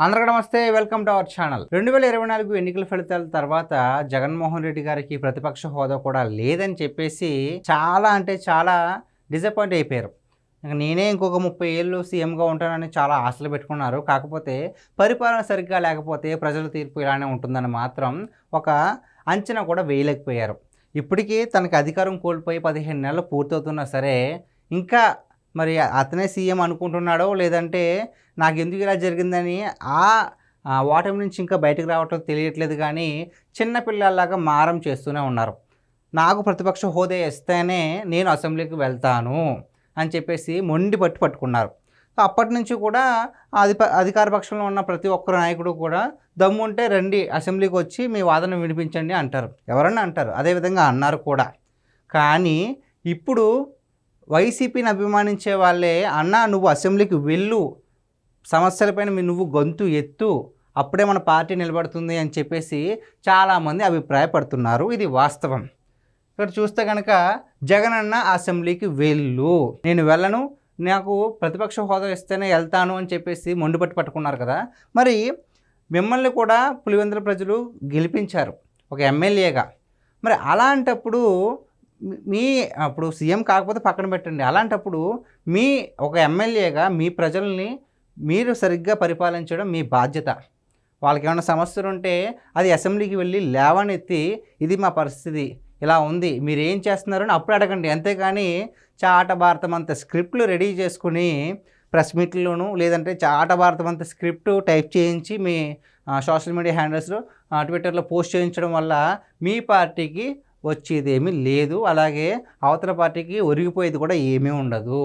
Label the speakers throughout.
Speaker 1: అందరికీ నమస్తే, welcome to our channel. 2024 ఎన్నికల ఫలితాల తర్వాత జగన్మోహన్ రెడ్డి గారికి ప్రతిపక్ష హోదా కూడా లేదని చెప్పేసి చాలా డిసప్పాయింట్ అయిపోయారు. నేనే ఇంకొక 30 ఏళ్ళు సీఎంగా ఉంటానని చాలా ఆశలు పెట్టుకున్నారు. కాకపోతే పరిపాలన సరిగ్గా లేకపోతే ప్రజల తీర్పు ఇలానే ఉంటుందని మాత్రం ఒక అంచనా కూడా వేయలేకపోయారు. ఇప్పటికీ తనకి అధికారం కోల్పోయి 15 నెలలు పూర్తవుతున్నా సరే ఇంకా మరి అతనే సీఎం అనుకుంటున్నాడో లేదంటే నాకెందుకు ఇలా జరిగిందని ఓటమి నుంచి ఇంకా బయటకు రావటం తెలియట్లేదు. కానీ చిన్నపిల్లల్లాగా మారం చేస్తూనే ఉన్నారు. నాకు ప్రతిపక్ష హోదా ఇస్తేనే నేను అసెంబ్లీకి వెళ్తాను అని చెప్పేసి మొండి పట్టుకున్నారు. అప్పటి నుంచి కూడా అధికార పక్షంలో ఉన్న ప్రతి ఒక్కరు నాయకుడు కూడా దమ్ముంటే రండి అసెంబ్లీకి వచ్చి మీ వాదన వినిపించండి అంటారు. ఎవరన్నా అంటారు, అదేవిధంగా అన్నారు కూడా. కానీ ఇప్పుడు వైసీపీని అభిమానించే వాళ్ళే అన్నా నువ్వు అసెంబ్లీకి వెళ్ళు, సమస్యలపైన నువ్వు గొంతు ఎత్తు, అప్పుడే మన పార్టీ నిలబడుతుంది అని చెప్పేసి చాలామంది అభిప్రాయపడుతున్నారు. ఇది వాస్తవం. ఇక్కడ చూస్తే కనుక జగన్ అన్న అసెంబ్లీకి వెళ్ళు, నేను వెళ్ళను, నాకు ప్రతిపక్ష హోదా ఇస్తేనే వెళ్తాను అని చెప్పేసి పట్టుకున్నారు కదా. మరి మిమ్మల్ని కూడా పులివెందుల ప్రజలు గెలిపించారు ఒక ఎమ్మెల్యేగా. మరి అలాంటప్పుడు అప్పుడు సీఎం కాకపోతే పక్కన పెట్టండి, అలాంటప్పుడు మీ ఒక ఎమ్మెల్యేగా మీ ప్రజల్ని మీరు సరిగ్గా పరిపాలించడం మీ బాధ్యత. వాళ్ళకి ఏమైనా సమస్యలు ఉంటే అది అసెంబ్లీకి వెళ్ళి లేవనెత్తి ఇది మా పరిస్థితి ఇలా ఉంది, మీరు ఏం చేస్తున్నారని అప్పుడు అడగండి. అంతేకాని చాట భారతం అంత స్క్రిప్ట్లు రెడీ చేసుకుని ప్రెస్ మీట్లోనూ లేదంటే చాట భారతం అంత స్క్రిప్ట్ టైప్ చేయించి మీ సోషల్ మీడియా హ్యాండిల్స్లో ట్విట్టర్లో పోస్ట్ చేయించడం వల్ల మీ పార్టీకి వచ్చేదేమీ లేదు, అలాగే అవతల పార్టీకి ఒరిగిపోయేది కూడా ఏమీ ఉండదు.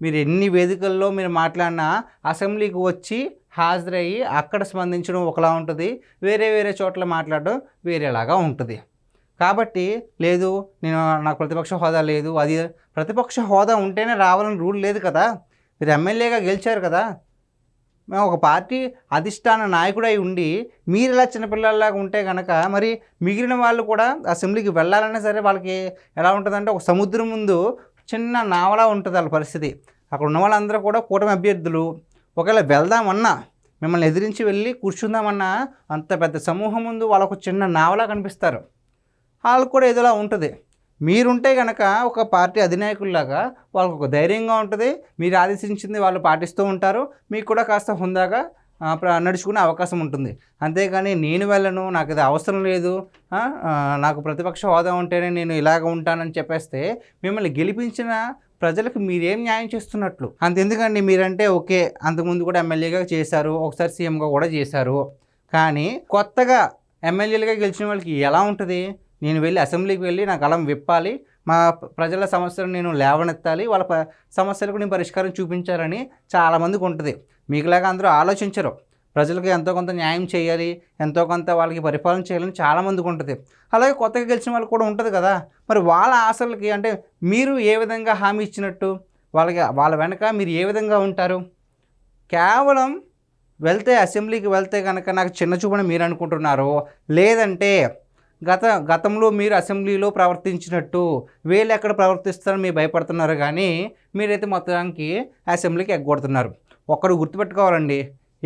Speaker 1: మీరు ఎన్ని వేదికల్లో మీరు మాట్లాడినా అసెంబ్లీకి వచ్చి హాజరయ్యి అక్కడ స్పందించడం ఒకలా ఉంటుంది, వేరే చోట్ల మాట్లాడడం వేరేలాగా ఉంటుంది. కాబట్టి లేదు నాకు ప్రతిపక్ష హోదా లేదు, అది ప్రతిపక్ష హోదా ఉంటేనే రావాలని రూల్ లేదు కదా. మీరు ఎమ్మెల్యేగా గెలిచారు కదా. మేము ఒక పార్టీ అధిష్టాన నాయకుడై ఉండి మీరు ఇలా చిన్నపిల్లల్లాగా ఉంటే కనుక మరి మిగిలిన వాళ్ళు కూడా అసెంబ్లీకి వెళ్ళాలన్నా సరే వాళ్ళకి ఎలా ఉంటుందంటే ఒక సముద్రం ముందు చిన్న నావలా ఉంటుంది వాళ్ళ పరిస్థితి. అక్కడ ఉన్న వాళ్ళందరూ కూడా కూటమి అభ్యర్థులు. ఒకవేళ వెళ్దామన్నా, మిమ్మల్ని ఎదిరించి వెళ్ళి కూర్చుందామన్నా అంత పెద్ద సమూహం ముందు వాళ్ళకు చిన్న నావలా కనిపిస్తారు. వాళ్ళకు కూడా ఏదోలా ఉంటుంది. మీరుంటే కనుక ఒక పార్టీ అధినాయకుల్లాగా వాళ్ళకు ఒక ధైర్యంగా ఉంటుంది, మీరు ఆదేశించింది వాళ్ళు పాటిస్తూ ఉంటారు, మీకు కూడా కాస్త హుందాగా నడుచుకునే అవకాశం ఉంటుంది. అంతేగాని నేను వెళ్ళను, నాకు ఇది అవసరం లేదు, నాకు ప్రతిపక్ష హోదా ఉంటేనే నేను ఇలాగ ఉంటానని చెప్పేస్తే మిమ్మల్ని గెలిపించిన ప్రజలకు మీరేం న్యాయం చేస్తున్నట్లు? అంతెందుకండి, మీరంటే ఓకే, అంతకుముందు కూడా ఎమ్మెల్యేగా చేశారు, ఒకసారి సీఎంగా కూడా చేశారు. కానీ కొత్తగా ఎమ్మెల్యేలుగా గెలిచిన వాళ్ళకి ఎలా ఉంటుంది? నేను వెళ్ళి అసెంబ్లీకి వెళ్ళి నా గళం విప్పాలి, మా ప్రజల సమస్యలను నేను లేవనెత్తాలి, వాళ్ళ సమస్యలకు నేను పరిష్కారం చూపించాలని చాలామందికి ఉంటుంది. మీకులాగా అందరూ ఆలోచించరు. ప్రజలకు ఎంతో కొంత న్యాయం చేయాలి, ఎంతో కొంత వాళ్ళకి పరిపాలన చేయాలని చాలామందికి ఉంటుంది. అలాగే కొత్తగా గెలిచిన వాళ్ళకి కూడా ఉంటుంది కదా. మరి వాళ్ళ ఆశలకి అంటే మీరు ఏ విధంగా హామీ ఇచ్చినట్టు వాళ్ళ వెనక మీరు ఏ విధంగా ఉంటారు? కేవలం వెళ్తే అసెంబ్లీకి వెళ్తే కనుక నాకు చిన్న చూపని మీరు అనుకుంటున్నారు, లేదంటే గతంలో మీరు అసెంబ్లీలో ప్రవర్తించినట్టు వీళ్ళు ఎక్కడ ప్రవర్తిస్తారని మీరు భయపడుతున్నారు. కానీ మీరైతే మొత్తానికి అసెంబ్లీకి ఎగ్గొడుతున్నారు. ఒక్కడు గుర్తుపెట్టుకోవాలండి,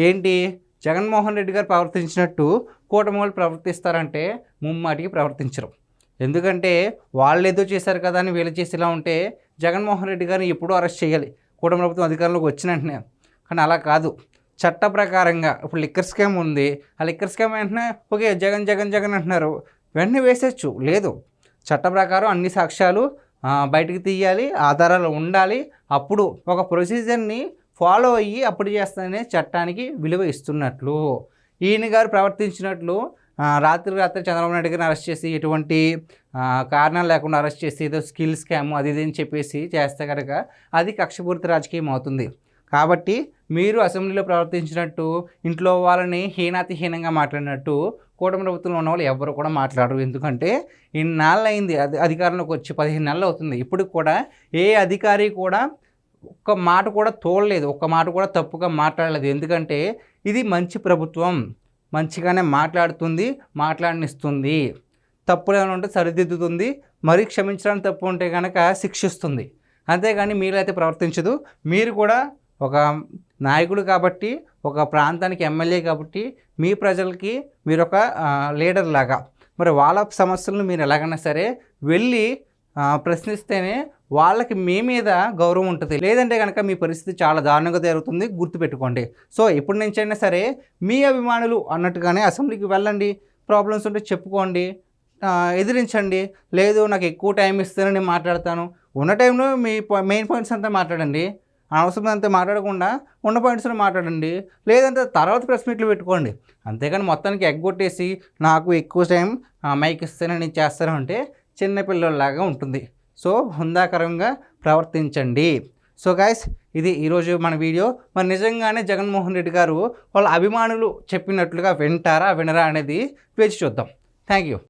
Speaker 1: ఏంటి జగన్మోహన్ రెడ్డి గారు ప్రవర్తించినట్టు కూటమి వాళ్ళు ప్రవర్తిస్తారంటే ముమ్మాటికి ప్రవర్తించరు. ఎందుకంటే వాళ్ళు ఏదో చేశారు కదా అని వీళ్ళు చేసేలా ఉంటే జగన్మోహన్ రెడ్డి గారిని ఎప్పుడూ అరెస్ట్ చేయాలి కూటమి ప్రభుత్వం అధికారంలోకి వచ్చిన వెంటనే. కానీ అలా కాదు. చట్ట ప్రకారంగా ఇప్పుడు లిక్కర్ స్కామ్ ఉంది, ఆ లిక్కర్ స్కామ్ వెంటనే ఓకే జగన్ అంటున్నారు, వెంటనే వేసేయచ్చు. లేదు, చట్ట ప్రకారం అన్ని సాక్ష్యాలు బయటికి తీయాలి, ఆధారాలు ఉండాలి. అప్పుడు ఒక ప్రొసీజర్ని ఫాలో అయ్యి అప్పుడు చేస్తేనే చట్టానికి విలువ ఇస్తున్నట్లు. ఈయన గారు ప్రవర్తించినట్లు రాత్రి చంద్రబాబు నాయుడు గారిని అరెస్ట్ చేసి ఎటువంటి కారణాలు లేకుండా అరెస్ట్ చేసి ఏదో స్కిల్ స్కామ్ అది ఇది అని చెప్పేసి చేస్తే కనుక అది కక్షపూరిత రాజకీయం అవుతుంది. కాబట్టి మీరు అసెంబ్లీలో ప్రవర్తించినట్టు ఇంట్లో వాళ్ళని హీనాతిహీనంగా మాట్లాడినట్టు కూటమి ప్రభుత్వంలో ఉన్న వాళ్ళు ఎవరు కూడా మాట్లాడరు. ఎందుకంటే ఇన్నాళ్ళు అయింది అధికారంలోకి వచ్చి 15 నెలలు అవుతుంది. ఇప్పుడు కూడా ఏ అధికారి కూడా ఒక్క మాట కూడా తోడలేదు, ఒక్క మాట కూడా తప్పుగా మాట్లాడలేదు. ఎందుకంటే ఇది మంచి ప్రభుత్వం, మంచిగానే మాట్లాడుతుంది, మాట్లాడనిస్తుంది. తప్పులు ఏమైనా ఉంటే సరిదిద్దుతుంది, మరీ క్షమించడానికి తప్పు ఉంటే కనుక శిక్షిస్తుంది. అంతేగాని మీరైతే ప్రవర్తించదు. మీరు కూడా ఒక నాయకుడు కాబట్టి, ఒక ప్రాంతానికి ఎమ్మెల్యే కాబట్టి, మీ ప్రజలకి మీరొక లీడర్ లాగా మరి వాళ్ళ సమస్యలను మీరు ఎలాగైనా సరే వెళ్ళి ప్రశ్నిస్తేనే వాళ్ళకి మీ మీద గౌరవం ఉంటుంది. లేదంటే కనుక మీ పరిస్థితి చాలా దారుణంగా జరుగుతుంది, గుర్తుపెట్టుకోండి. సో ఇప్పటి నుంచైనా సరే మీ అభిమానులు అన్నట్టుగానే అసెంబ్లీకి వెళ్ళండి, ప్రాబ్లమ్స్ ఉంటే చెప్పుకోండి, ఎదిరించండి. లేదు నాకు ఎక్కువ టైం ఇస్తేనే నేను మాట్లాడతాను, ఉన్న టైంలో మీ మెయిన్ పాయింట్స్ అంతా మాట్లాడండి, అనవసరం అంతా మాట్లాడకుండా ఉన్న పాయింట్స్లో మాట్లాడండి. లేదంటే తర్వాత ప్రెస్ మీట్లు పెట్టుకోండి. అంతేగాని మొత్తానికి ఎగ్గొట్టేసి నాకు ఎక్కువ టైం మైక్ ఇస్తేనే నేను చేస్తాను అంటే చిన్నపిల్లలాగా ఉంటుంది. సో హుందాకరంగా ప్రవర్తించండి. సో గైస్, ఇది ఈరోజు మన వీడియో. మరి నిజంగానే జగన్మోహన్ రెడ్డి గారు వాళ్ళ అభిమానులు చెప్పినట్లుగా వింటారా వినరా అనేది వేచి చూద్దాం. Thank you.